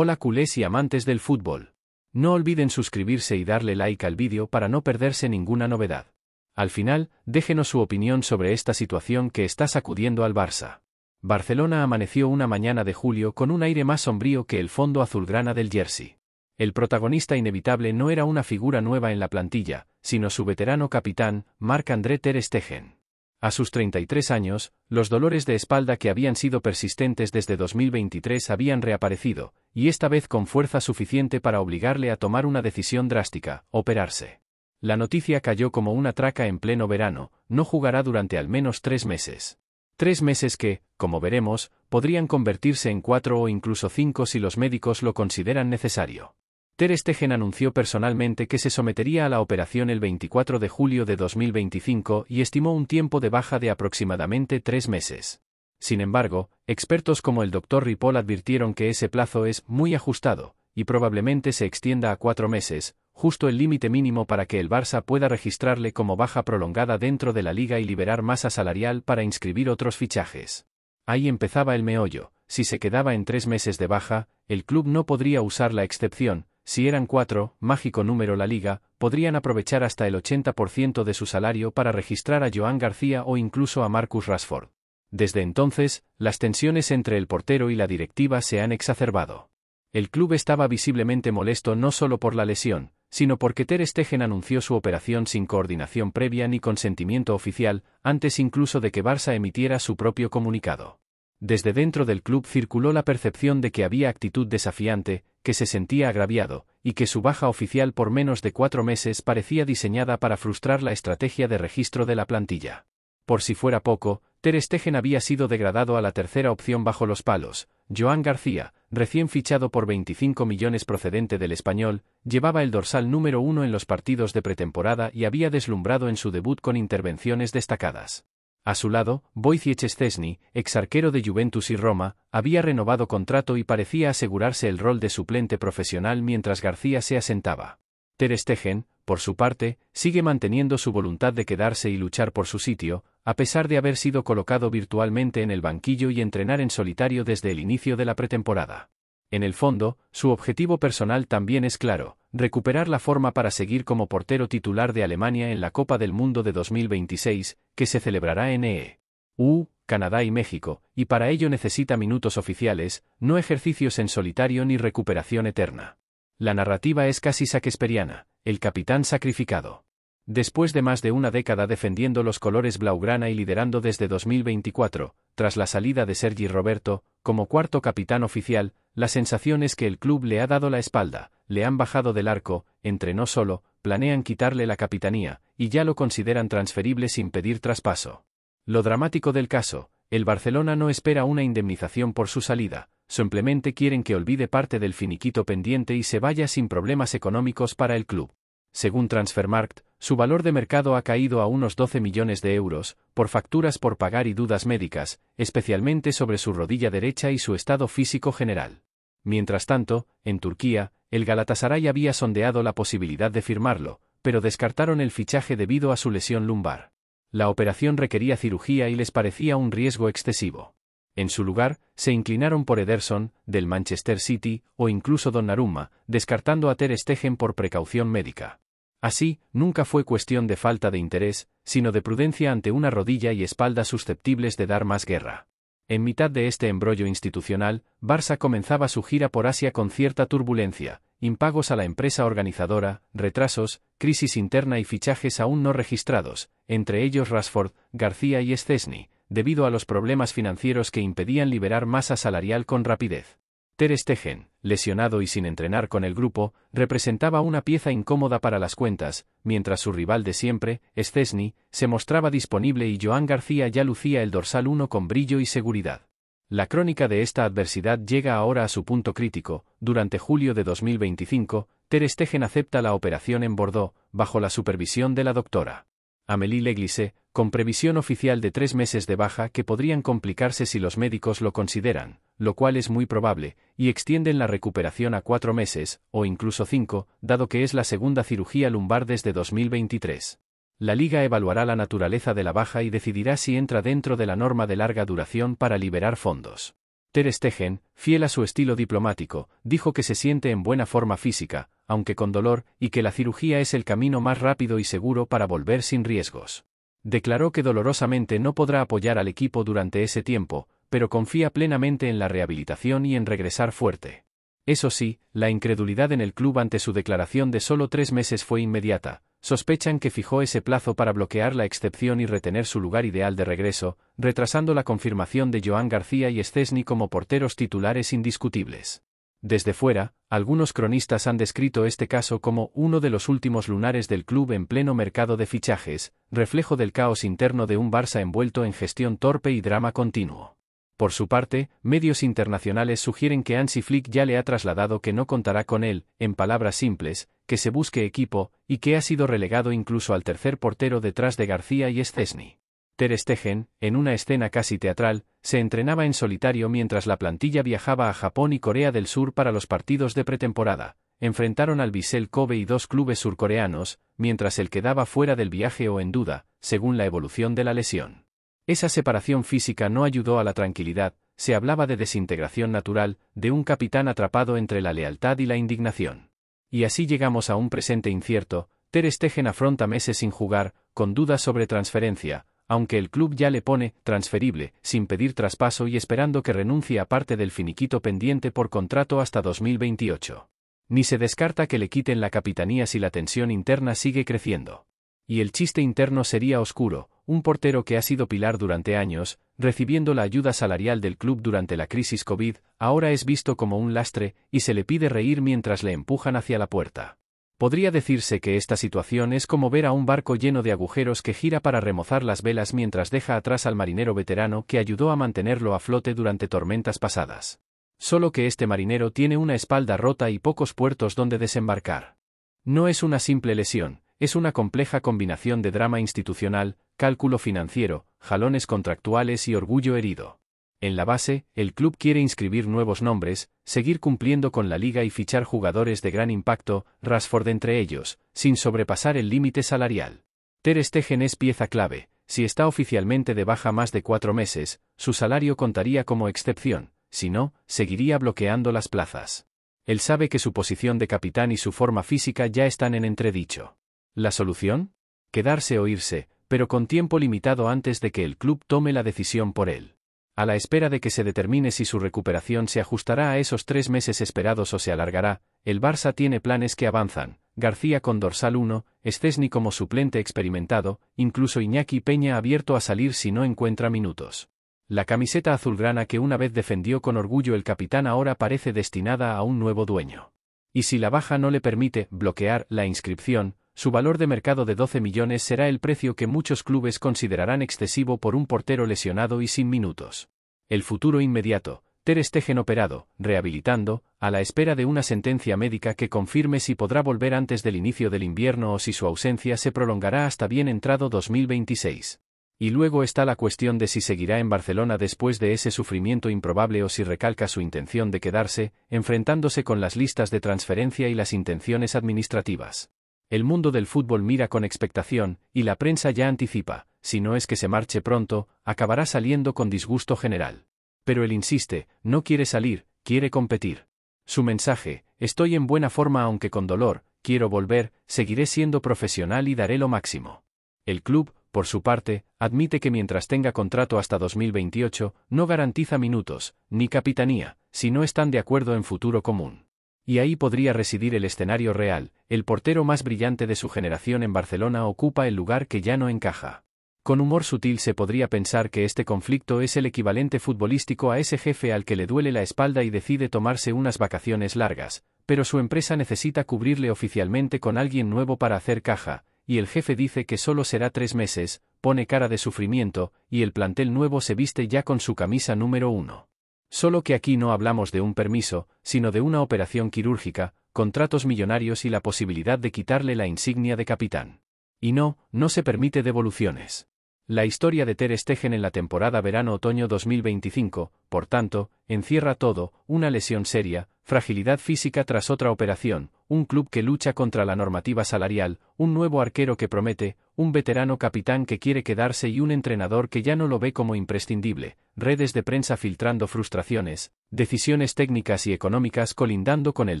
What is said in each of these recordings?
Hola culés y amantes del fútbol. No olviden suscribirse y darle like al vídeo para no perderse ninguna novedad. Al final, déjenos su opinión sobre esta situación que está sacudiendo al Barça. Barcelona amaneció una mañana de julio con un aire más sombrío que el fondo azulgrana del jersey. El protagonista inevitable no era una figura nueva en la plantilla, sino su veterano capitán, Marc-André ter Stegen. A sus 33 años, los dolores de espalda que habían sido persistentes desde 2023 habían reaparecido, y esta vez con fuerza suficiente para obligarle a tomar una decisión drástica: operarse. La noticia cayó como una traca en pleno verano: no jugará durante al menos 3 meses. 3 meses que, como veremos, podrían convertirse en 4 o incluso 5 si los médicos lo consideran necesario. Ter Stegen anunció personalmente que se sometería a la operación el 24 de julio de 2025 y estimó un tiempo de baja de aproximadamente 3 meses. Sin embargo, expertos como el Dr. Ripoll advirtieron que ese plazo es muy ajustado, y probablemente se extienda a 4 meses, justo el límite mínimo para que el Barça pueda registrarle como baja prolongada dentro de la liga y liberar masa salarial para inscribir otros fichajes. Ahí empezaba el meollo: si se quedaba en 3 meses de baja, el club no podría usar la excepción. Si eran 4, mágico número la liga, podrían aprovechar hasta el 80% de su salario para registrar a Joan García o incluso a Marcus Rashford. Desde entonces, las tensiones entre el portero y la directiva se han exacerbado. El club estaba visiblemente molesto no solo por la lesión, sino porque ter Stegen anunció su operación sin coordinación previa ni consentimiento oficial, antes incluso de que Barça emitiera su propio comunicado. Desde dentro del club circuló la percepción de que había actitud desafiante, que se sentía agraviado, y que su baja oficial por menos de 4 meses parecía diseñada para frustrar la estrategia de registro de la plantilla. Por si fuera poco, ter Stegen había sido degradado a la tercera opción bajo los palos. Joan García, recién fichado por 25 millones procedente del Español, llevaba el dorsal número 1 en los partidos de pretemporada y había deslumbrado en su debut con intervenciones destacadas. A su lado, Wojciech Szczęsny, exarquero de Juventus y Roma, había renovado contrato y parecía asegurarse el rol de suplente profesional mientras García se asentaba. Ter Stegen, por su parte, sigue manteniendo su voluntad de quedarse y luchar por su sitio, a pesar de haber sido colocado virtualmente en el banquillo y entrenar en solitario desde el inicio de la pretemporada. En el fondo, su objetivo personal también es claro: recuperar la forma para seguir como portero titular de Alemania en la Copa del Mundo de 2026, que se celebrará en EU, Canadá y México, y para ello necesita minutos oficiales, no ejercicios en solitario ni recuperación eterna. La narrativa es casi shakespeariana: el capitán sacrificado. Después de más de una década defendiendo los colores blaugrana y liderando desde 2024, tras la salida de Sergi Roberto, como cuarto capitán oficial, la sensación es que el club le ha dado la espalda, le han bajado del arco, entrenó solo, planean quitarle la capitanía, y ya lo consideran transferible sin pedir traspaso. Lo dramático del caso: el Barcelona no espera una indemnización por su salida, simplemente quieren que olvide parte del finiquito pendiente y se vaya sin problemas económicos para el club. Según Transfermarkt, su valor de mercado ha caído a unos 12 millones de euros, por facturas por pagar y dudas médicas, especialmente sobre su rodilla derecha y su estado físico general. Mientras tanto, en Turquía, el Galatasaray había sondeado la posibilidad de firmarlo, pero descartaron el fichaje debido a su lesión lumbar. La operación requería cirugía y les parecía un riesgo excesivo. En su lugar, se inclinaron por Ederson, del Manchester City, o incluso Donnarumma, descartando a ter Stegen por precaución médica. Así, nunca fue cuestión de falta de interés, sino de prudencia ante una rodilla y espalda susceptibles de dar más guerra. En mitad de este embrollo institucional, Barça comenzaba su gira por Asia con cierta turbulencia: impagos a la empresa organizadora, retrasos, crisis interna y fichajes aún no registrados, entre ellos Rashford, García y Szczęsny, debido a los problemas financieros que impedían liberar masa salarial con rapidez. Ter Stegen, lesionado y sin entrenar con el grupo, representaba una pieza incómoda para las cuentas, mientras su rival de siempre, Szczęsny, se mostraba disponible y Joan García ya lucía el dorsal 1 con brillo y seguridad. La crónica de esta adversidad llega ahora a su punto crítico. Durante julio de 2025, ter Stegen acepta la operación en Bordeaux, bajo la supervisión de la doctora Amélie Léglise, con previsión oficial de 3 meses de baja que podrían complicarse si los médicos lo consideran, lo cual es muy probable, y extienden la recuperación a 4 meses, o incluso 5, dado que es la segunda cirugía lumbar desde 2023. La Liga evaluará la naturaleza de la baja y decidirá si entra dentro de la norma de larga duración para liberar fondos. Ter Stegen, fiel a su estilo diplomático, dijo que se siente en buena forma física, aunque con dolor, y que la cirugía es el camino más rápido y seguro para volver sin riesgos. Declaró que dolorosamente no podrá apoyar al equipo durante ese tiempo, pero confía plenamente en la rehabilitación y en regresar fuerte. Eso sí, la incredulidad en el club ante su declaración de solo 3 meses fue inmediata. Sospechan que fijó ese plazo para bloquear la excepción y retener su lugar ideal de regreso, retrasando la confirmación de Joan García y Szczęsny como porteros titulares indiscutibles. Desde fuera, algunos cronistas han descrito este caso como uno de los últimos lunares del club en pleno mercado de fichajes, reflejo del caos interno de un Barça envuelto en gestión torpe y drama continuo. Por su parte, medios internacionales sugieren que Hansi Flick ya le ha trasladado que no contará con él, en palabras simples, que se busque equipo, y que ha sido relegado incluso al tercer portero detrás de García y Szczęsny. Ter Stegen, en una escena casi teatral, se entrenaba en solitario mientras la plantilla viajaba a Japón y Corea del Sur para los partidos de pretemporada. Enfrentaron al Vissel Kobe y 2 clubes surcoreanos, mientras él quedaba fuera del viaje o en duda, según la evolución de la lesión. Esa separación física no ayudó a la tranquilidad, se hablaba de desintegración natural, de un capitán atrapado entre la lealtad y la indignación. Y así llegamos a un presente incierto. Ter Stegen afronta meses sin jugar, con dudas sobre transferencia, aunque el club ya le pone transferible, sin pedir traspaso y esperando que renuncie a parte del finiquito pendiente por contrato hasta 2028. Ni se descarta que le quiten la capitanía si la tensión interna sigue creciendo. Y el chiste interno sería oscuro, un portero que ha sido pilar durante años, recibiendo la ayuda salarial del club durante la crisis COVID, ahora es visto como un lastre, y se le pide reír mientras le empujan hacia la puerta. Podría decirse que esta situación es como ver a un barco lleno de agujeros que gira para remozar las velas mientras deja atrás al marinero veterano que ayudó a mantenerlo a flote durante tormentas pasadas. Solo que este marinero tiene una espalda rota y pocos puertos donde desembarcar. No es una simple lesión. Es una compleja combinación de drama institucional, cálculo financiero, jalones contractuales y orgullo herido. En la base, el club quiere inscribir nuevos nombres, seguir cumpliendo con la liga y fichar jugadores de gran impacto, Rashford entre ellos, sin sobrepasar el límite salarial. Ter Stegen es pieza clave. Si está oficialmente de baja más de 4 meses, su salario contaría como excepción, si no, seguiría bloqueando las plazas. Él sabe que su posición de capitán y su forma física ya están en entredicho. ¿La solución? Quedarse o irse, pero con tiempo limitado antes de que el club tome la decisión por él. A la espera de que se determine si su recuperación se ajustará a esos 3 meses esperados o se alargará, el Barça tiene planes que avanzan. García con dorsal 1, Szczęsny como suplente experimentado, incluso Iñaki Peña abierto a salir si no encuentra minutos. La camiseta azulgrana que una vez defendió con orgullo el capitán ahora parece destinada a un nuevo dueño. Y si la baja no le permite bloquear la inscripción, su valor de mercado de 12 millones será el precio que muchos clubes considerarán excesivo por un portero lesionado y sin minutos. El futuro inmediato, Ter Stegen operado, rehabilitando, a la espera de una sentencia médica que confirme si podrá volver antes del inicio del invierno o si su ausencia se prolongará hasta bien entrado 2026. Y luego está la cuestión de si seguirá en Barcelona después de ese sufrimiento improbable o si recalca su intención de quedarse, enfrentándose con las listas de transferencia y las intenciones administrativas. El mundo del fútbol mira con expectación, y la prensa ya anticipa, si no es que se marche pronto, acabará saliendo con disgusto general. Pero él insiste, no quiere salir, quiere competir. Su mensaje, estoy en buena forma aunque con dolor, quiero volver, seguiré siendo profesional y daré lo máximo. El club, por su parte, admite que mientras tenga contrato hasta 2028, no garantiza minutos, ni capitanía, si no están de acuerdo en futuro común. Y ahí podría residir el escenario real, el portero más brillante de su generación en Barcelona ocupa el lugar que ya no encaja. Con humor sutil se podría pensar que este conflicto es el equivalente futbolístico a ese jefe al que le duele la espalda y decide tomarse unas vacaciones largas, pero su empresa necesita cubrirle oficialmente con alguien nuevo para hacer caja, y el jefe dice que solo será 3 meses, pone cara de sufrimiento, y el plantel nuevo se viste ya con su camisa número 1. Solo que aquí no hablamos de un permiso, sino de una operación quirúrgica, contratos millonarios y la posibilidad de quitarle la insignia de capitán. Y no se permite devoluciones. La historia de Ter Stegen en la temporada verano-otoño 2025, por tanto, encierra todo, una lesión seria, fragilidad física tras otra operación, un club que lucha contra la normativa salarial, un nuevo arquero que promete, un veterano capitán que quiere quedarse y un entrenador que ya no lo ve como imprescindible, redes de prensa filtrando frustraciones, decisiones técnicas y económicas colindando con el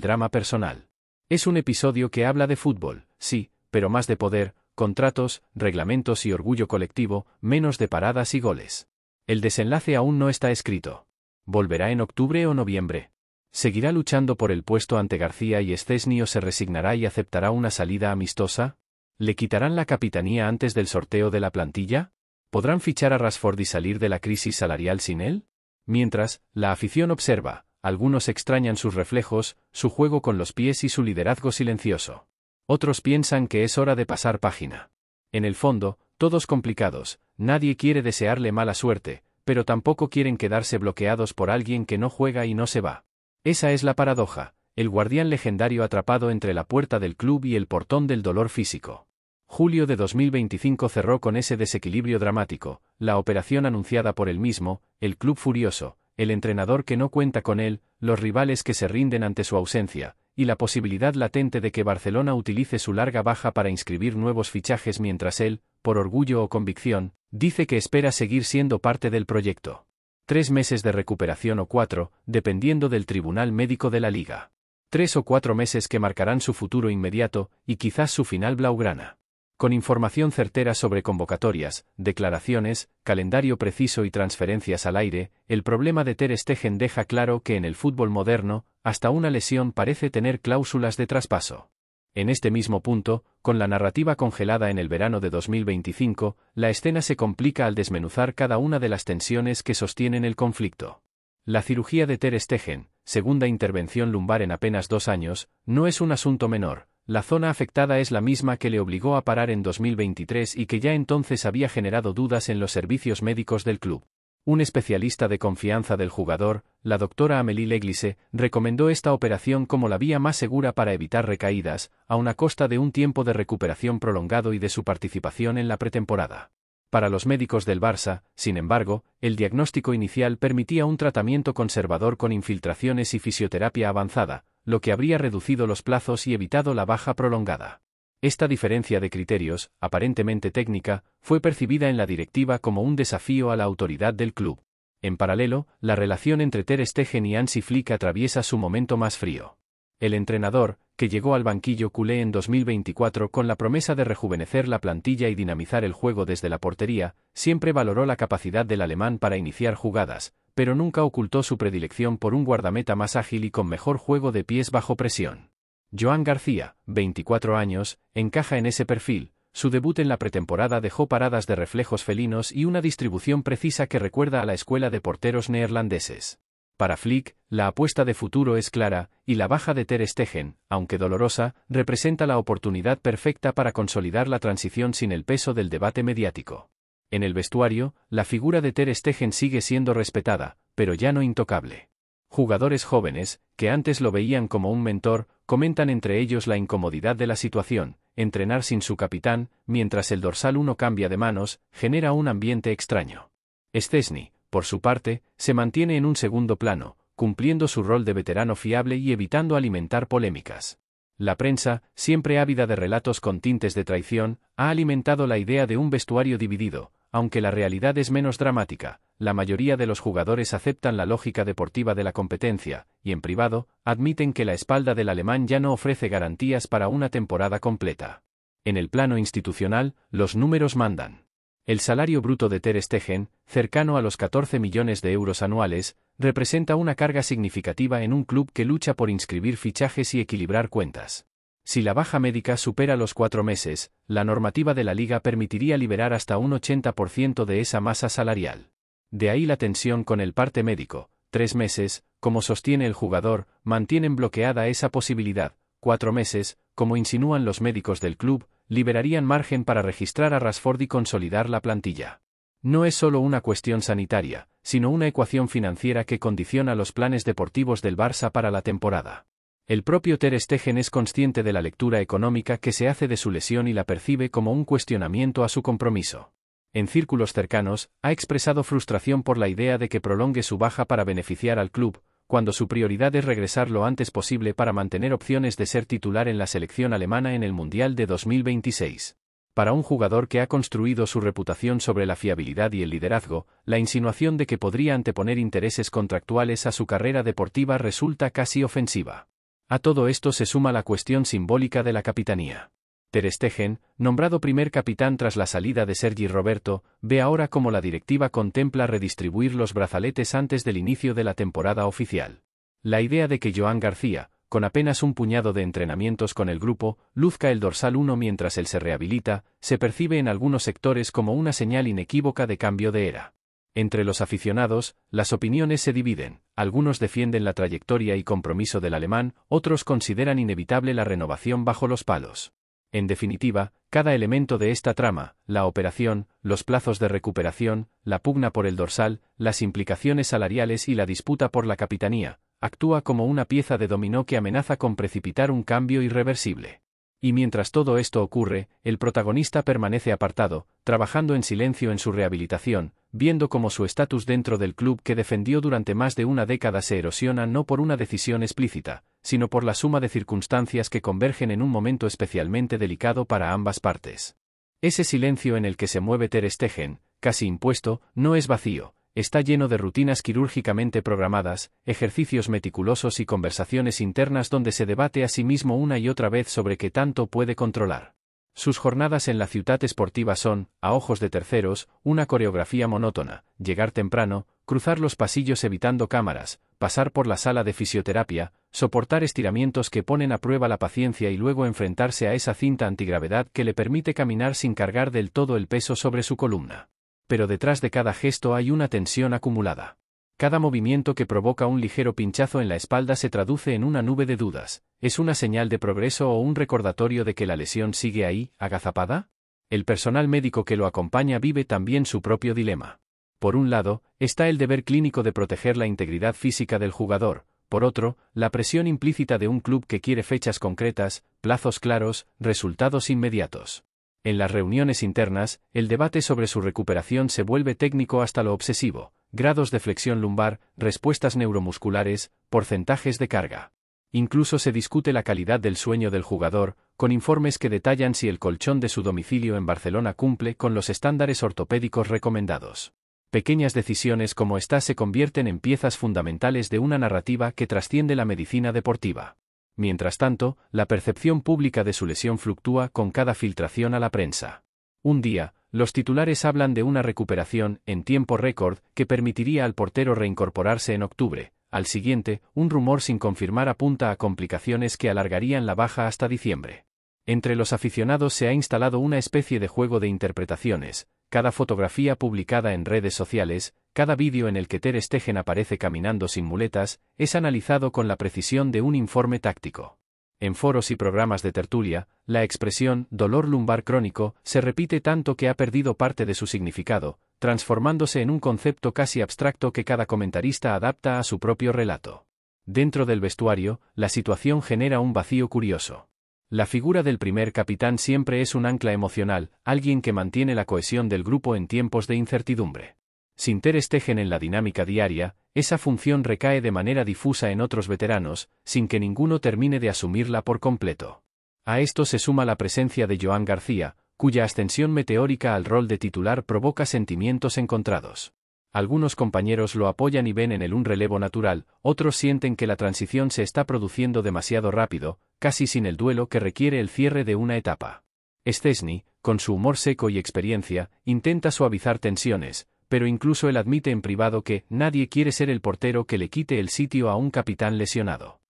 drama personal. Es un episodio que habla de fútbol, sí, pero más de poder, contratos, reglamentos y orgullo colectivo, menos de paradas y goles. El desenlace aún no está escrito. ¿Volverá en octubre o noviembre? ¿Seguirá luchando por el puesto ante García y Szczęsny o se resignará y aceptará una salida amistosa? ¿Le quitarán la capitanía antes del sorteo de la plantilla? ¿Podrán fichar a Rashford y salir de la crisis salarial sin él? Mientras, la afición observa, algunos extrañan sus reflejos, su juego con los pies y su liderazgo silencioso. Otros piensan que es hora de pasar página. En el fondo, todos complicados, nadie quiere desearle mala suerte, pero tampoco quieren quedarse bloqueados por alguien que no juega y no se va. Esa es la paradoja, el guardián legendario atrapado entre la puerta del club y el portón del dolor físico. Julio de 2025 cerró con ese desequilibrio dramático, la operación anunciada por él mismo, el club furioso, el entrenador que no cuenta con él, los rivales que se rinden ante su ausencia, y la posibilidad latente de que Barcelona utilice su larga baja para inscribir nuevos fichajes mientras él, por orgullo o convicción, dice que espera seguir siendo parte del proyecto. 3 meses de recuperación o 4, dependiendo del Tribunal Médico de la Liga. 3 o 4 meses que marcarán su futuro inmediato, y quizás su final blaugrana. Con información certera sobre convocatorias, declaraciones, calendario preciso y transferencias al aire, el problema de Ter Stegen deja claro que en el fútbol moderno, hasta una lesión parece tener cláusulas de traspaso. En este mismo punto, con la narrativa congelada en el verano de 2025, la escena se complica al desmenuzar cada una de las tensiones que sostienen el conflicto. La cirugía de Ter Stegen, segunda intervención lumbar en apenas 2 años, no es un asunto menor. La zona afectada es la misma que le obligó a parar en 2023 y que ya entonces había generado dudas en los servicios médicos del club. Un especialista de confianza del jugador, la doctora Amélie Leglise, recomendó esta operación como la vía más segura para evitar recaídas, aun a costa de un tiempo de recuperación prolongado y de su participación en la pretemporada. Para los médicos del Barça, sin embargo, el diagnóstico inicial permitía un tratamiento conservador con infiltraciones y fisioterapia avanzada, lo que habría reducido los plazos y evitado la baja prolongada. Esta diferencia de criterios, aparentemente técnica, fue percibida en la directiva como un desafío a la autoridad del club. En paralelo, la relación entre Ter Stegen y Hansi Flick atraviesa su momento más frío. El entrenador, que llegó al banquillo culé en 2024 con la promesa de rejuvenecer la plantilla y dinamizar el juego desde la portería, siempre valoró la capacidad del alemán para iniciar jugadas, pero nunca ocultó su predilección por un guardameta más ágil y con mejor juego de pies bajo presión. Joan García, 24 años, encaja en ese perfil. Su debut en la pretemporada dejó paradas de reflejos felinos y una distribución precisa que recuerda a la escuela de porteros neerlandeses. Para Flick, la apuesta de futuro es clara, y la baja de Ter Stegen, aunque dolorosa, representa la oportunidad perfecta para consolidar la transición sin el peso del debate mediático. En el vestuario, la figura de Ter Stegen sigue siendo respetada, pero ya no intocable. Jugadores jóvenes, que antes lo veían como un mentor, comentan entre ellos la incomodidad de la situación. Entrenar sin su capitán, mientras el dorsal 1 cambia de manos, genera un ambiente extraño. Szczęsny, por su parte, se mantiene en un segundo plano, cumpliendo su rol de veterano fiable y evitando alimentar polémicas. La prensa, siempre ávida de relatos con tintes de traición, ha alimentado la idea de un vestuario dividido, aunque la realidad es menos dramática. La mayoría de los jugadores aceptan la lógica deportiva de la competencia, y en privado, admiten que la espalda del alemán ya no ofrece garantías para una temporada completa. En el plano institucional, los números mandan. El salario bruto de Ter Stegen, cercano a los 14 millones de euros anuales, representa una carga significativa en un club que lucha por inscribir fichajes y equilibrar cuentas. Si la baja médica supera los 4 meses, la normativa de la liga permitiría liberar hasta un 80% de esa masa salarial. De ahí la tensión con el parte médico. 3 meses, como sostiene el jugador, mantienen bloqueada esa posibilidad. 4 meses, como insinúan los médicos del club, liberarían margen para registrar a Rashford y consolidar la plantilla. No es solo una cuestión sanitaria, sino una ecuación financiera que condiciona los planes deportivos del Barça para la temporada. El propio Ter Stegen es consciente de la lectura económica que se hace de su lesión y la percibe como un cuestionamiento a su compromiso. En círculos cercanos, ha expresado frustración por la idea de que prolongue su baja para beneficiar al club, cuando su prioridad es regresar lo antes posible para mantener opciones de ser titular en la selección alemana en el Mundial de 2026. Para un jugador que ha construido su reputación sobre la fiabilidad y el liderazgo, la insinuación de que podría anteponer intereses contractuales a su carrera deportiva resulta casi ofensiva. A todo esto se suma la cuestión simbólica de la capitanía. Ter Stegen, nombrado primer capitán tras la salida de Sergi Roberto, ve ahora cómo la directiva contempla redistribuir los brazaletes antes del inicio de la temporada oficial. La idea de que Joan García, con apenas un puñado de entrenamientos con el grupo, luzca el dorsal 1 mientras él se rehabilita, se percibe en algunos sectores como una señal inequívoca de cambio de era. Entre los aficionados, las opiniones se dividen, algunos defienden la trayectoria y compromiso del alemán, otros consideran inevitable la renovación bajo los palos. En definitiva, cada elemento de esta trama, la operación, los plazos de recuperación, la pugna por el dorsal, las implicaciones salariales y la disputa por la capitanía, actúa como una pieza de dominó que amenaza con precipitar un cambio irreversible. Y mientras todo esto ocurre, el protagonista permanece apartado, trabajando en silencio en su rehabilitación, viendo cómo su estatus dentro del club que defendió durante más de una década se erosiona no por una decisión explícita, sino por la suma de circunstancias que convergen en un momento especialmente delicado para ambas partes. Ese silencio en el que se mueve Ter Stegen, casi impuesto, no es vacío. Está lleno de rutinas quirúrgicamente programadas, ejercicios meticulosos y conversaciones internas donde se debate a sí mismo una y otra vez sobre qué tanto puede controlar. Sus jornadas en la Ciutat Esportiva son, a ojos de terceros, una coreografía monótona: llegar temprano, cruzar los pasillos evitando cámaras, pasar por la sala de fisioterapia, soportar estiramientos que ponen a prueba la paciencia y luego enfrentarse a esa cinta antigravedad que le permite caminar sin cargar del todo el peso sobre su columna. Pero detrás de cada gesto hay una tensión acumulada. Cada movimiento que provoca un ligero pinchazo en la espalda se traduce en una nube de dudas. ¿Es una señal de progreso o un recordatorio de que la lesión sigue ahí, agazapada? El personal médico que lo acompaña vive también su propio dilema. Por un lado, está el deber clínico de proteger la integridad física del jugador. Por otro, la presión implícita de un club que quiere fechas concretas, plazos claros, resultados inmediatos. En las reuniones internas, el debate sobre su recuperación se vuelve técnico hasta lo obsesivo: grados de flexión lumbar, respuestas neuromusculares, porcentajes de carga. Incluso se discute la calidad del sueño del jugador, con informes que detallan si el colchón de su domicilio en Barcelona cumple con los estándares ortopédicos recomendados. Pequeñas decisiones como esta se convierten en piezas fundamentales de una narrativa que trasciende la medicina deportiva. Mientras tanto, la percepción pública de su lesión fluctúa con cada filtración a la prensa. Un día, los titulares hablan de una recuperación, en tiempo récord, que permitiría al portero reincorporarse en octubre. Al siguiente, un rumor sin confirmar apunta a complicaciones que alargarían la baja hasta diciembre. Entre los aficionados se ha instalado una especie de juego de interpretaciones. Cada fotografía publicada en redes sociales, cada vídeo en el que Ter Stegen aparece caminando sin muletas, es analizado con la precisión de un informe táctico. En foros y programas de tertulia, la expresión «dolor lumbar crónico» se repite tanto que ha perdido parte de su significado, transformándose en un concepto casi abstracto que cada comentarista adapta a su propio relato. Dentro del vestuario, la situación genera un vacío curioso. La figura del primer capitán siempre es un ancla emocional, alguien que mantiene la cohesión del grupo en tiempos de incertidumbre. Sin Ter Stegen en la dinámica diaria, esa función recae de manera difusa en otros veteranos, sin que ninguno termine de asumirla por completo. A esto se suma la presencia de Joan García, cuya ascensión meteórica al rol de titular provoca sentimientos encontrados. Algunos compañeros lo apoyan y ven en él un relevo natural, otros sienten que la transición se está produciendo demasiado rápido, casi sin el duelo que requiere el cierre de una etapa. Szczęsny, con su humor seco y experiencia, intenta suavizar tensiones, pero incluso él admite en privado que nadie quiere ser el portero que le quite el sitio a un capitán lesionado.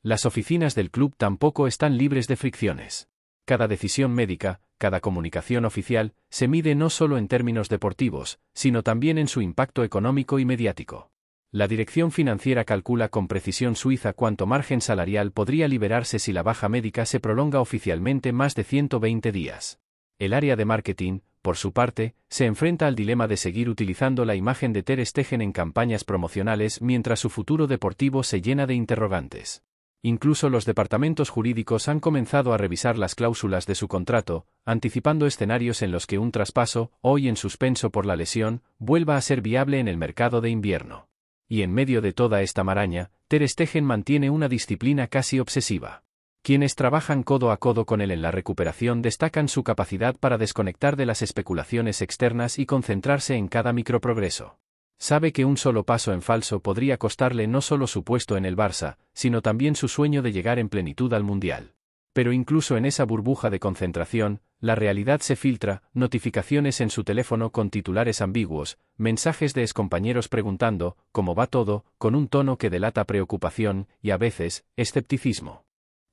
Las oficinas del club tampoco están libres de fricciones. Cada decisión médica, cada comunicación oficial, se mide no solo en términos deportivos, sino también en su impacto económico y mediático. La dirección financiera calcula con precisión suiza cuánto margen salarial podría liberarse si la baja médica se prolonga oficialmente más de 120 días. El área de marketing, por su parte, se enfrenta al dilema de seguir utilizando la imagen de Ter Stegen en campañas promocionales mientras su futuro deportivo se llena de interrogantes. Incluso los departamentos jurídicos han comenzado a revisar las cláusulas de su contrato, anticipando escenarios en los que un traspaso, hoy en suspenso por la lesión, vuelva a ser viable en el mercado de invierno. Y en medio de toda esta maraña, Ter Stegen mantiene una disciplina casi obsesiva. Quienes trabajan codo a codo con él en la recuperación destacan su capacidad para desconectar de las especulaciones externas y concentrarse en cada microprogreso. Sabe que un solo paso en falso podría costarle no solo su puesto en el Barça, sino también su sueño de llegar en plenitud al Mundial. Pero incluso en esa burbuja de concentración, la realidad se filtra, notificaciones en su teléfono con titulares ambiguos, mensajes de excompañeros preguntando ¿cómo va todo?, con un tono que delata preocupación y a veces, escepticismo.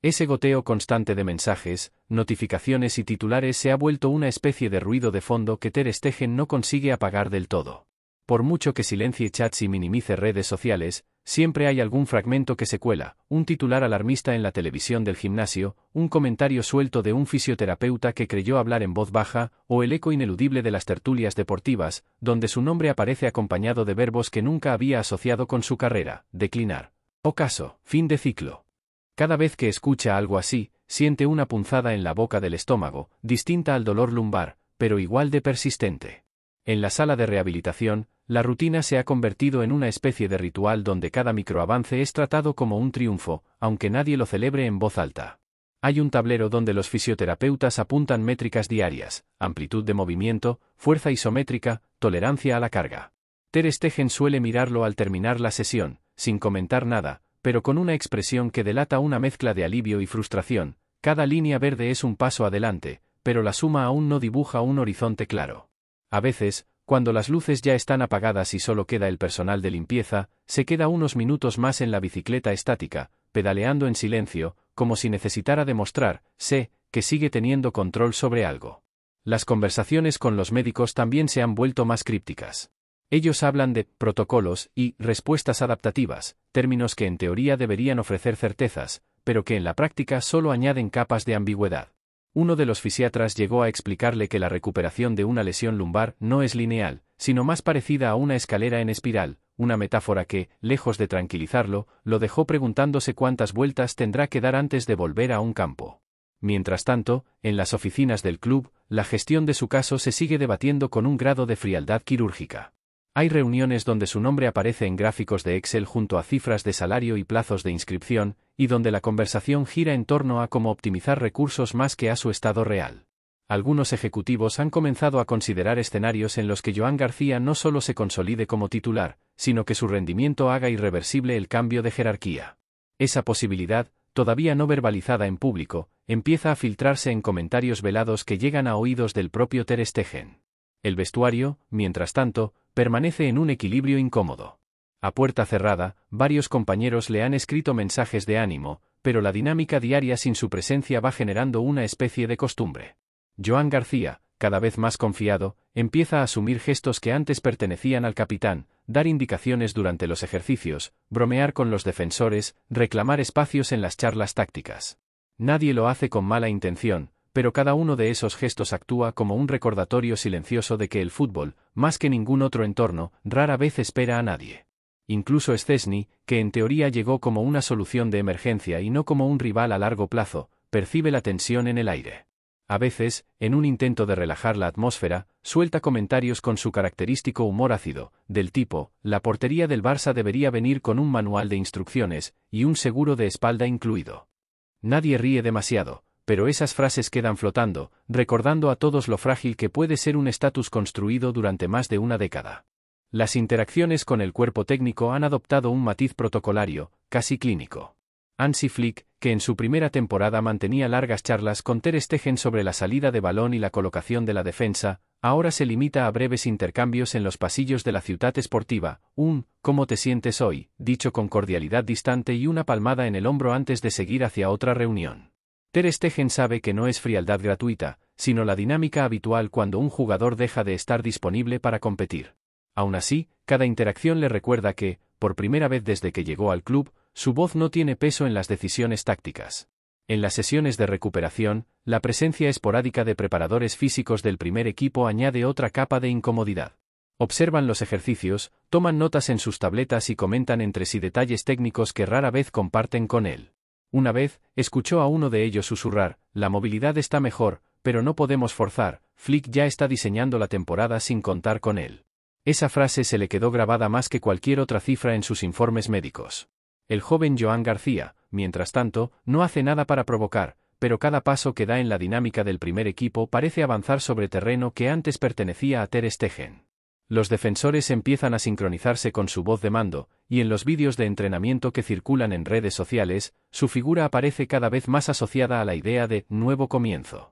Ese goteo constante de mensajes, notificaciones y titulares se ha vuelto una especie de ruido de fondo que Ter Stegen no consigue apagar del todo. Por mucho que silencie chats y minimice redes sociales, siempre hay algún fragmento que se cuela, un titular alarmista en la televisión del gimnasio, un comentario suelto de un fisioterapeuta que creyó hablar en voz baja, o el eco ineludible de las tertulias deportivas, donde su nombre aparece acompañado de verbos que nunca había asociado con su carrera: declinar, ocaso, fin de ciclo. Cada vez que escucha algo así, siente una punzada en la boca del estómago, distinta al dolor lumbar, pero igual de persistente. En la sala de rehabilitación, la rutina se ha convertido en una especie de ritual donde cada microavance es tratado como un triunfo, aunque nadie lo celebre en voz alta. Hay un tablero donde los fisioterapeutas apuntan métricas diarias: amplitud de movimiento, fuerza isométrica, tolerancia a la carga. Ter Stegen suele mirarlo al terminar la sesión, sin comentar nada, pero con una expresión que delata una mezcla de alivio y frustración. Cada línea verde es un paso adelante, pero la suma aún no dibuja un horizonte claro. A veces, cuando las luces ya están apagadas y solo queda el personal de limpieza, se queda unos minutos más en la bicicleta estática, pedaleando en silencio, como si necesitara demostrar, que sigue teniendo control sobre algo. Las conversaciones con los médicos también se han vuelto más crípticas. Ellos hablan de protocolos y respuestas adaptativas, términos que en teoría deberían ofrecer certezas, pero que en la práctica solo añaden capas de ambigüedad. Uno de los fisiatras llegó a explicarle que la recuperación de una lesión lumbar no es lineal, sino más parecida a una escalera en espiral, una metáfora que, lejos de tranquilizarlo, lo dejó preguntándose cuántas vueltas tendrá que dar antes de volver a un campo. Mientras tanto, en las oficinas del club, la gestión de su caso se sigue debatiendo con un grado de frialdad quirúrgica. Hay reuniones donde su nombre aparece en gráficos de Excel junto a cifras de salario y plazos de inscripción, y donde la conversación gira en torno a cómo optimizar recursos más que a su estado real. Algunos ejecutivos han comenzado a considerar escenarios en los que Joan García no solo se consolide como titular, sino que su rendimiento haga irreversible el cambio de jerarquía. Esa posibilidad, todavía no verbalizada en público, empieza a filtrarse en comentarios velados que llegan a oídos del propio Ter Stegen. El vestuario, mientras tanto, permanece en un equilibrio incómodo. A puerta cerrada, varios compañeros le han escrito mensajes de ánimo, pero la dinámica diaria sin su presencia va generando una especie de costumbre. Joan García, cada vez más confiado, empieza a asumir gestos que antes pertenecían al capitán, dar indicaciones durante los ejercicios, bromear con los defensores, reclamar espacios en las charlas tácticas. Nadie lo hace con mala intención, pero cada uno de esos gestos actúa como un recordatorio silencioso de que el fútbol, más que ningún otro entorno, rara vez espera a nadie. Incluso Szczęsny, que en teoría llegó como una solución de emergencia y no como un rival a largo plazo, percibe la tensión en el aire. A veces, en un intento de relajar la atmósfera, suelta comentarios con su característico humor ácido, del tipo: la portería del Barça debería venir con un manual de instrucciones, y un seguro de espalda incluido. Nadie ríe demasiado, pero esas frases quedan flotando, recordando a todos lo frágil que puede ser un estatus construido durante más de una década. Las interacciones con el cuerpo técnico han adoptado un matiz protocolario, casi clínico. Hansi Flick, que en su primera temporada mantenía largas charlas con Ter Stegen sobre la salida de balón y la colocación de la defensa, ahora se limita a breves intercambios en los pasillos de la Ciutat Esportiva, un «¿cómo te sientes hoy?», dicho con cordialidad distante y una palmada en el hombro antes de seguir hacia otra reunión. Ter Stegen sabe que no es frialdad gratuita, sino la dinámica habitual cuando un jugador deja de estar disponible para competir. Aún así, cada interacción le recuerda que, por primera vez desde que llegó al club, su voz no tiene peso en las decisiones tácticas. En las sesiones de recuperación, la presencia esporádica de preparadores físicos del primer equipo añade otra capa de incomodidad. Observan los ejercicios, toman notas en sus tabletas y comentan entre sí detalles técnicos que rara vez comparten con él. Una vez, escuchó a uno de ellos susurrar: «La movilidad está mejor, pero no podemos forzar, Flick ya está diseñando la temporada sin contar con él». Esa frase se le quedó grabada más que cualquier otra cifra en sus informes médicos. El joven Joan García, mientras tanto, no hace nada para provocar, pero cada paso que da en la dinámica del primer equipo parece avanzar sobre terreno que antes pertenecía a Ter Stegen. Los defensores empiezan a sincronizarse con su voz de mando, y en los vídeos de entrenamiento que circulan en redes sociales, su figura aparece cada vez más asociada a la idea de nuevo comienzo.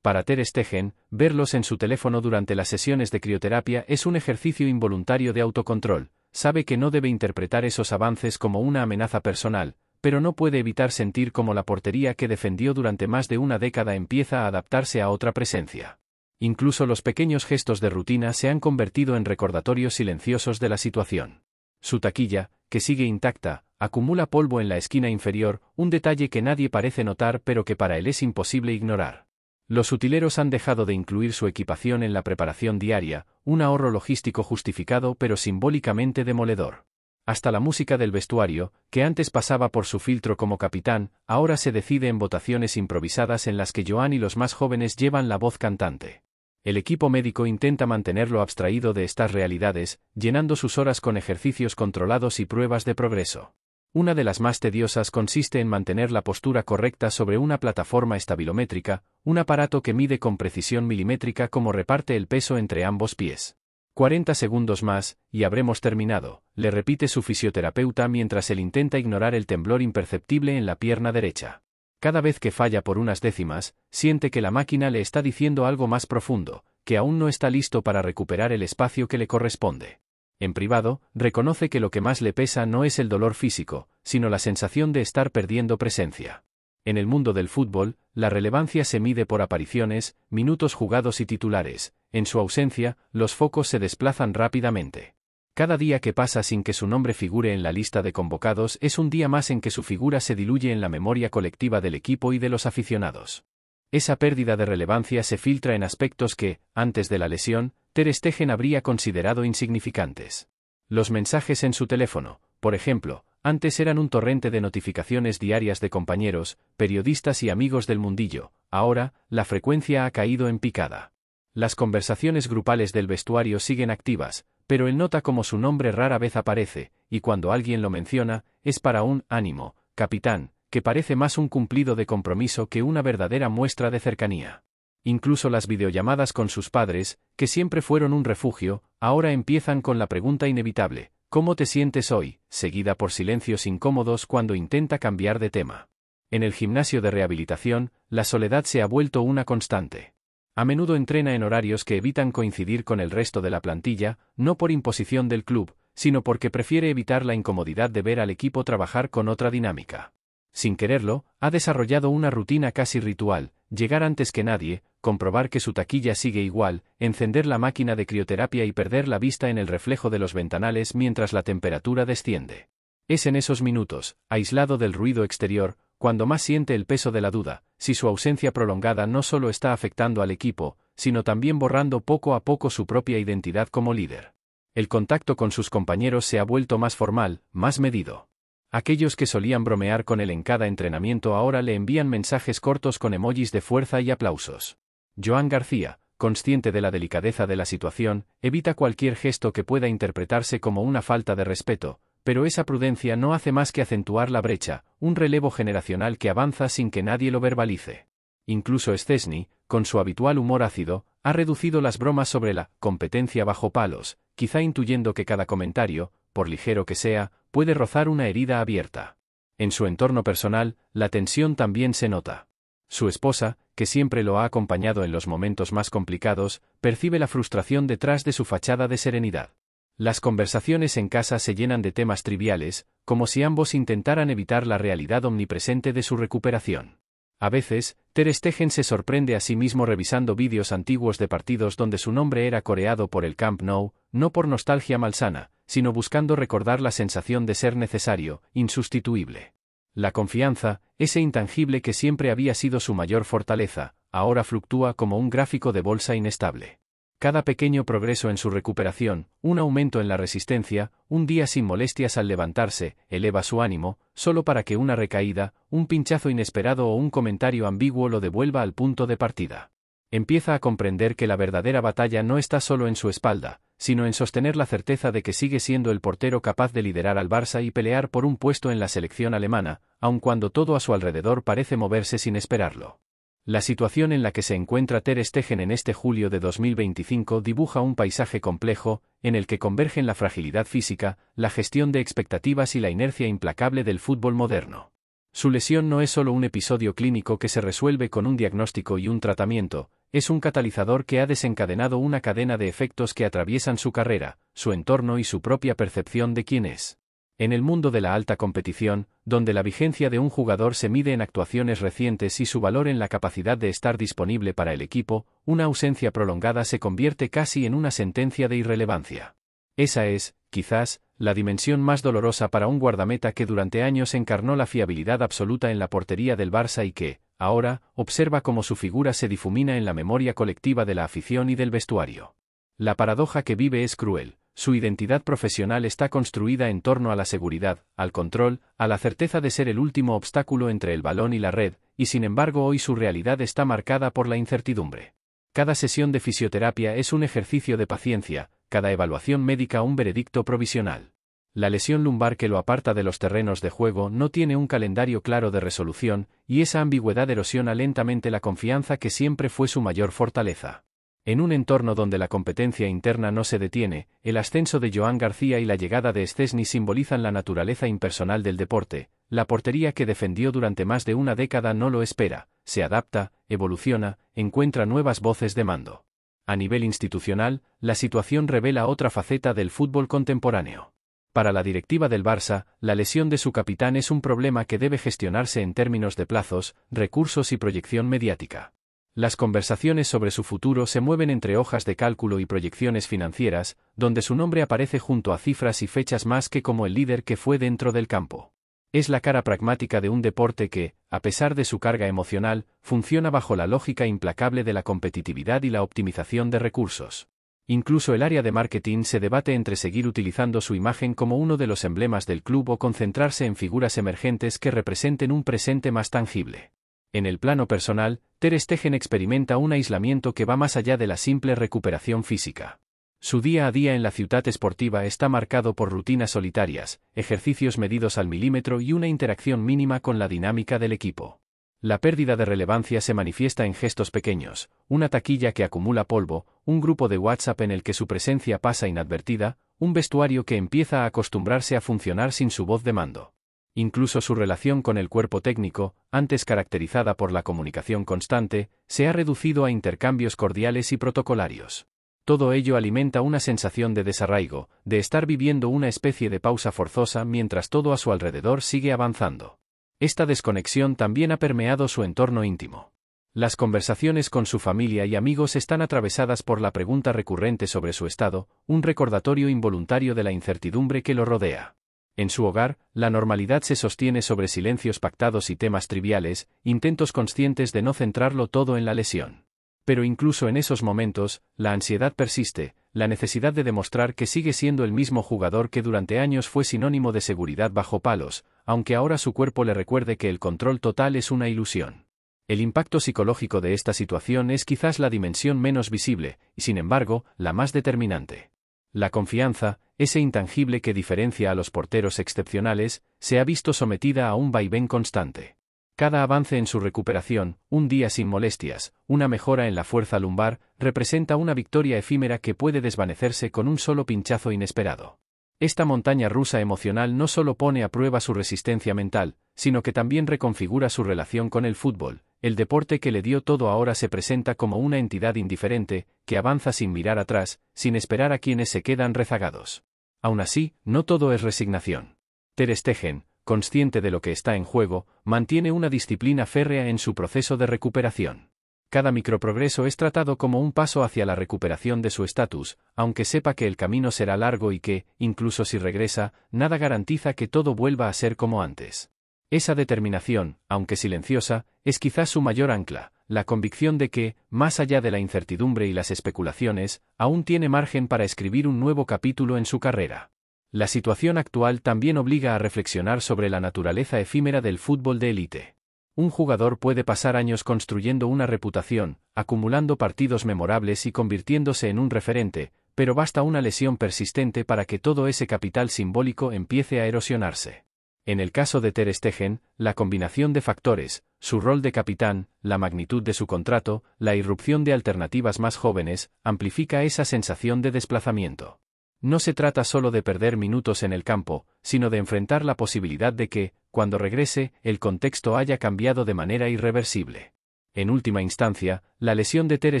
Para Ter Stegen, verlos en su teléfono durante las sesiones de crioterapia es un ejercicio involuntario de autocontrol. Sabe que no debe interpretar esos avances como una amenaza personal, pero no puede evitar sentir cómo la portería que defendió durante más de una década empieza a adaptarse a otra presencia. Incluso los pequeños gestos de rutina se han convertido en recordatorios silenciosos de la situación. Su taquilla, que sigue intacta, acumula polvo en la esquina inferior, un detalle que nadie parece notar pero que para él es imposible ignorar. Los utileros han dejado de incluir su equipación en la preparación diaria, un ahorro logístico justificado pero simbólicamente demoledor. Hasta la música del vestuario, que antes pasaba por su filtro como capitán, ahora se decide en votaciones improvisadas en las que Joan y los más jóvenes llevan la voz cantante. El equipo médico intenta mantenerlo abstraído de estas realidades, llenando sus horas con ejercicios controlados y pruebas de progreso. Una de las más tediosas consiste en mantener la postura correcta sobre una plataforma estabilométrica, un aparato que mide con precisión milimétrica cómo reparte el peso entre ambos pies. 40 segundos más, y habremos terminado, le repite su fisioterapeuta mientras él intenta ignorar el temblor imperceptible en la pierna derecha. Cada vez que falla por unas décimas, siente que la máquina le está diciendo algo más profundo, que aún no está listo para recuperar el espacio que le corresponde. En privado, reconoce que lo que más le pesa no es el dolor físico, sino la sensación de estar perdiendo presencia. En el mundo del fútbol, la relevancia se mide por apariciones, minutos jugados y titulares. En su ausencia, los focos se desplazan rápidamente. Cada día que pasa sin que su nombre figure en la lista de convocados es un día más en que su figura se diluye en la memoria colectiva del equipo y de los aficionados. Esa pérdida de relevancia se filtra en aspectos que, antes de la lesión, Ter Stegen habría considerado insignificantes. Los mensajes en su teléfono, por ejemplo, antes eran un torrente de notificaciones diarias de compañeros, periodistas y amigos del mundillo, ahora, la frecuencia ha caído en picada. Las conversaciones grupales del vestuario siguen activas, pero él nota como su nombre rara vez aparece, y cuando alguien lo menciona, es para un ánimo, capitán, que parece más un cumplido de compromiso que una verdadera muestra de cercanía. Incluso las videollamadas con sus padres, que siempre fueron un refugio, ahora empiezan con la pregunta inevitable, ¿cómo te sientes hoy?, seguida por silencios incómodos cuando intenta cambiar de tema. En el gimnasio de rehabilitación, la soledad se ha vuelto una constante. A menudo entrena en horarios que evitan coincidir con el resto de la plantilla, no por imposición del club, sino porque prefiere evitar la incomodidad de ver al equipo trabajar con otra dinámica. Sin quererlo, ha desarrollado una rutina casi ritual: llegar antes que nadie, comprobar que su taquilla sigue igual, encender la máquina de crioterapia y perder la vista en el reflejo de los ventanales mientras la temperatura desciende. Es en esos minutos, aislado del ruido exterior, cuando más siente el peso de la duda, si su ausencia prolongada no solo está afectando al equipo, sino también borrando poco a poco su propia identidad como líder. El contacto con sus compañeros se ha vuelto más formal, más medido. Aquellos que solían bromear con él en cada entrenamiento ahora le envían mensajes cortos con emojis de fuerza y aplausos. Joan García, consciente de la delicadeza de la situación, evita cualquier gesto que pueda interpretarse como una falta de respeto, pero esa prudencia no hace más que acentuar la brecha, un relevo generacional que avanza sin que nadie lo verbalice. Incluso Szczęsny, con su habitual humor ácido, ha reducido las bromas sobre la competencia bajo palos, quizá intuyendo que cada comentario, por ligero que sea, puede rozar una herida abierta. En su entorno personal, la tensión también se nota. Su esposa, que siempre lo ha acompañado en los momentos más complicados, percibe la frustración detrás de su fachada de serenidad. Las conversaciones en casa se llenan de temas triviales, como si ambos intentaran evitar la realidad omnipresente de su recuperación. A veces, Ter Stegen se sorprende a sí mismo revisando vídeos antiguos de partidos donde su nombre era coreado por el Camp Nou, no por nostalgia malsana, sino buscando recordar la sensación de ser necesario, insustituible. La confianza, ese intangible que siempre había sido su mayor fortaleza, ahora fluctúa como un gráfico de bolsa inestable. Cada pequeño progreso en su recuperación, un aumento en la resistencia, un día sin molestias al levantarse, eleva su ánimo, solo para que una recaída, un pinchazo inesperado o un comentario ambiguo lo devuelva al punto de partida. Empieza a comprender que la verdadera batalla no está solo en su espalda, sino en sostener la certeza de que sigue siendo el portero capaz de liderar al Barça y pelear por un puesto en la selección alemana, aun cuando todo a su alrededor parece moverse sin esperarlo. La situación en la que se encuentra Ter Stegen en este julio de 2025 dibuja un paisaje complejo, en el que convergen la fragilidad física, la gestión de expectativas y la inercia implacable del fútbol moderno. Su lesión no es solo un episodio clínico que se resuelve con un diagnóstico y un tratamiento, es un catalizador que ha desencadenado una cadena de efectos que atraviesan su carrera, su entorno y su propia percepción de quién es. En el mundo de la alta competición, donde la vigencia de un jugador se mide en actuaciones recientes y su valor en la capacidad de estar disponible para el equipo, una ausencia prolongada se convierte casi en una sentencia de irrelevancia. Esa es, quizás, la dimensión más dolorosa para un guardameta que durante años encarnó la fiabilidad absoluta en la portería del Barça y que, ahora, observa cómo su figura se difumina en la memoria colectiva de la afición y del vestuario. La paradoja que vive es cruel. Su identidad profesional está construida en torno a la seguridad, al control, a la certeza de ser el último obstáculo entre el balón y la red, y sin embargo hoy su realidad está marcada por la incertidumbre. Cada sesión de fisioterapia es un ejercicio de paciencia, cada evaluación médica un veredicto provisional. La lesión lumbar que lo aparta de los terrenos de juego no tiene un calendario claro de resolución, y esa ambigüedad erosiona lentamente la confianza que siempre fue su mayor fortaleza. En un entorno donde la competencia interna no se detiene, el ascenso de Joan García y la llegada de Szczęsny simbolizan la naturaleza impersonal del deporte. La portería que defendió durante más de una década no lo espera, se adapta, evoluciona, encuentra nuevas voces de mando. A nivel institucional, la situación revela otra faceta del fútbol contemporáneo. Para la directiva del Barça, la lesión de su capitán es un problema que debe gestionarse en términos de plazos, recursos y proyección mediática. Las conversaciones sobre su futuro se mueven entre hojas de cálculo y proyecciones financieras, donde su nombre aparece junto a cifras y fechas más que como el líder que fue dentro del campo. Es la cara pragmática de un deporte que, a pesar de su carga emocional, funciona bajo la lógica implacable de la competitividad y la optimización de recursos. Incluso el área de marketing se debate entre seguir utilizando su imagen como uno de los emblemas del club o concentrarse en figuras emergentes que representen un presente más tangible. En el plano personal, Ter Stegen experimenta un aislamiento que va más allá de la simple recuperación física. Su día a día en la ciudad esportiva está marcado por rutinas solitarias, ejercicios medidos al milímetro y una interacción mínima con la dinámica del equipo. La pérdida de relevancia se manifiesta en gestos pequeños, una taquilla que acumula polvo, un grupo de WhatsApp en el que su presencia pasa inadvertida, un vestuario que empieza a acostumbrarse a funcionar sin su voz de mando. Incluso su relación con el cuerpo técnico, antes caracterizada por la comunicación constante, se ha reducido a intercambios cordiales y protocolarios. Todo ello alimenta una sensación de desarraigo, de estar viviendo una especie de pausa forzosa mientras todo a su alrededor sigue avanzando. Esta desconexión también ha permeado su entorno íntimo. Las conversaciones con su familia y amigos están atravesadas por la pregunta recurrente sobre su estado, un recordatorio involuntario de la incertidumbre que lo rodea. En su hogar, la normalidad se sostiene sobre silencios pactados y temas triviales, intentos conscientes de no centrarlo todo en la lesión. Pero incluso en esos momentos, la ansiedad persiste, la necesidad de demostrar que sigue siendo el mismo jugador que durante años fue sinónimo de seguridad bajo palos, aunque ahora su cuerpo le recuerde que el control total es una ilusión. El impacto psicológico de esta situación es quizás la dimensión menos visible, y sin embargo, la más determinante. La confianza, ese intangible que diferencia a los porteros excepcionales, se ha visto sometida a un vaivén constante. Cada avance en su recuperación, un día sin molestias, una mejora en la fuerza lumbar, representa una victoria efímera que puede desvanecerse con un solo pinchazo inesperado. Esta montaña rusa emocional no solo pone a prueba su resistencia mental, sino que también reconfigura su relación con el fútbol. El deporte que le dio todo ahora se presenta como una entidad indiferente, que avanza sin mirar atrás, sin esperar a quienes se quedan rezagados. Aún así, no todo es resignación. Ter Stegen, consciente de lo que está en juego, mantiene una disciplina férrea en su proceso de recuperación. Cada microprogreso es tratado como un paso hacia la recuperación de su estatus, aunque sepa que el camino será largo y que, incluso si regresa, nada garantiza que todo vuelva a ser como antes. Esa determinación, aunque silenciosa, es quizás su mayor ancla, la convicción de que, más allá de la incertidumbre y las especulaciones, aún tiene margen para escribir un nuevo capítulo en su carrera. La situación actual también obliga a reflexionar sobre la naturaleza efímera del fútbol de élite. Un jugador puede pasar años construyendo una reputación, acumulando partidos memorables y convirtiéndose en un referente, pero basta una lesión persistente para que todo ese capital simbólico empiece a erosionarse. En el caso de Ter Stegen, la combinación de factores, su rol de capitán, la magnitud de su contrato, la irrupción de alternativas más jóvenes, amplifica esa sensación de desplazamiento. No se trata solo de perder minutos en el campo, sino de enfrentar la posibilidad de que, cuando regrese, el contexto haya cambiado de manera irreversible. En última instancia, la lesión de Ter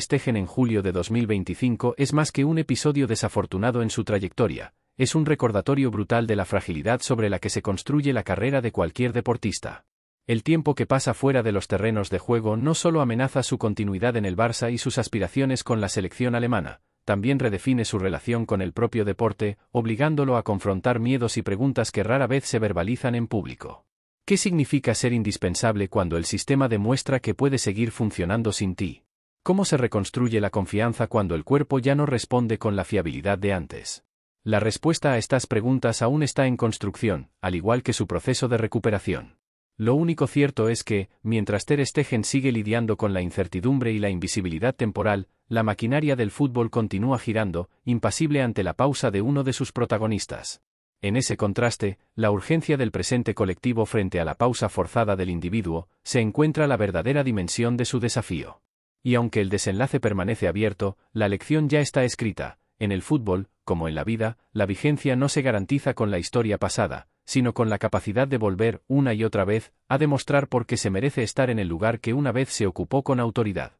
Stegen en julio de 2025 es más que un episodio desafortunado en su trayectoria, es un recordatorio brutal de la fragilidad sobre la que se construye la carrera de cualquier deportista. El tiempo que pasa fuera de los terrenos de juego no solo amenaza su continuidad en el Barça y sus aspiraciones con la selección alemana, también redefine su relación con el propio deporte, obligándolo a confrontar miedos y preguntas que rara vez se verbalizan en público. ¿Qué significa ser indispensable cuando el sistema demuestra que puede seguir funcionando sin ti? ¿Cómo se reconstruye la confianza cuando el cuerpo ya no responde con la fiabilidad de antes? La respuesta a estas preguntas aún está en construcción, al igual que su proceso de recuperación. Lo único cierto es que, mientras Ter Stegen sigue lidiando con la incertidumbre y la invisibilidad temporal, la maquinaria del fútbol continúa girando, impasible ante la pausa de uno de sus protagonistas. En ese contraste, la urgencia del presente colectivo frente a la pausa forzada del individuo, se encuentra la verdadera dimensión de su desafío. Y aunque el desenlace permanece abierto, la lección ya está escrita. En el fútbol, como en la vida, la vigencia no se garantiza con la historia pasada, sino con la capacidad de volver, una y otra vez, a demostrar por qué se merece estar en el lugar que una vez se ocupó con autoridad.